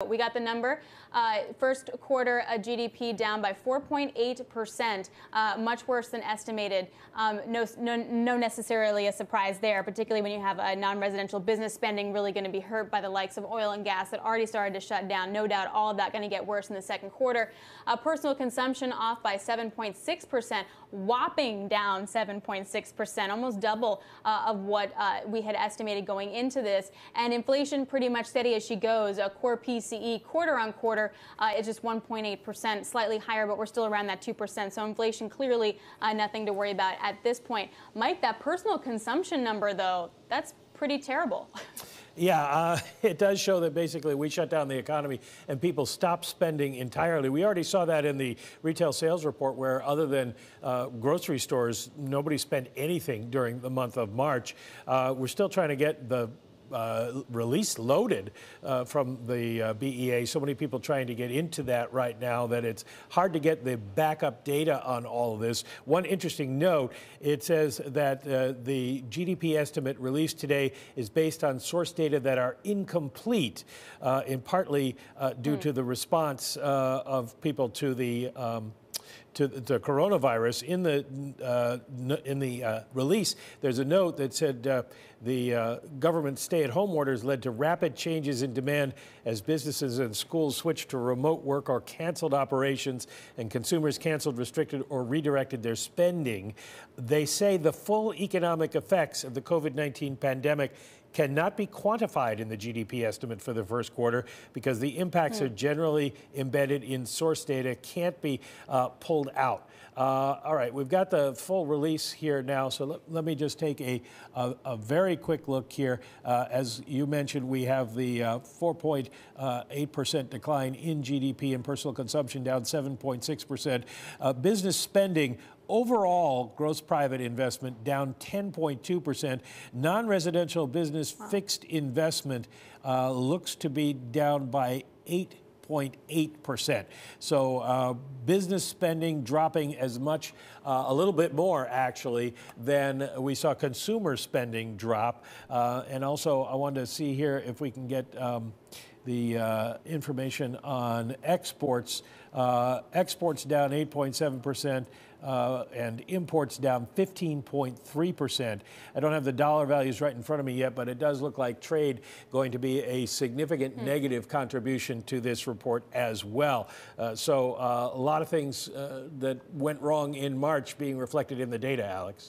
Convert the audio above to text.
We got the number. First quarter GDP down by 4.8%, much worse than estimated. No necessarily a surprise there, particularly when you have non-residential business spending really going to be hurt by the likes of oil and gas that already started to shut down. No doubt all of that going to get worse in the second quarter. Personal consumption off by 7.6%, whopping down 7.6%, almost double of what we had estimated going into this. And inflation pretty much steady as she goes. A core PCE quarter on quarter is just 1.8%, slightly higher, but we're still around that 2%. So inflation clearly nothing to worry about at this point. Mike, that personal consumption number, though, that's pretty terrible. Yeah, it does show that basically we shut down the economy and people stopped spending entirely. We already saw that in the retail sales report where other than grocery stores, nobody spent anything during the month of March. We're still trying to get the release loaded from the BEA. So many people trying to get into that right now that it's hard to get the backup data on all of this. One interesting note, it says that the GDP estimate released today is based on source data that are incomplete, in partly due to the response of people to the coronavirus. In the release, there's a note that said the government stay-at-home orders led to rapid changes in demand as businesses and schools switched to remote work or canceled operations, and consumers canceled, restricted, or redirected their spending. They say the full economic effects of the COVID-19 pandemic cannot be quantified in the GDP estimate for the first quarter because the impacts are generally embedded in source data, can't be pulled out. All right, we've got the full release here now, so let me just take a very quick look here. As you mentioned, we have the 4.8% decline in GDP and personal consumption down 7.6%. Business spending overall, gross private investment down 10.2%. Non-residential business fixed investment looks to be down by 8.8%. So business spending dropping as much, a little bit more actually, than we saw consumer spending drop. And also I wanted to see here if we can get the information on exports. Exports down 8.7%. And imports down 15.3%. I don't have the dollar values right in front of me yet, but it does look like trade going to be a significant negative contribution to this report as well. So a lot of things that went wrong in March being reflected in the data, Alex.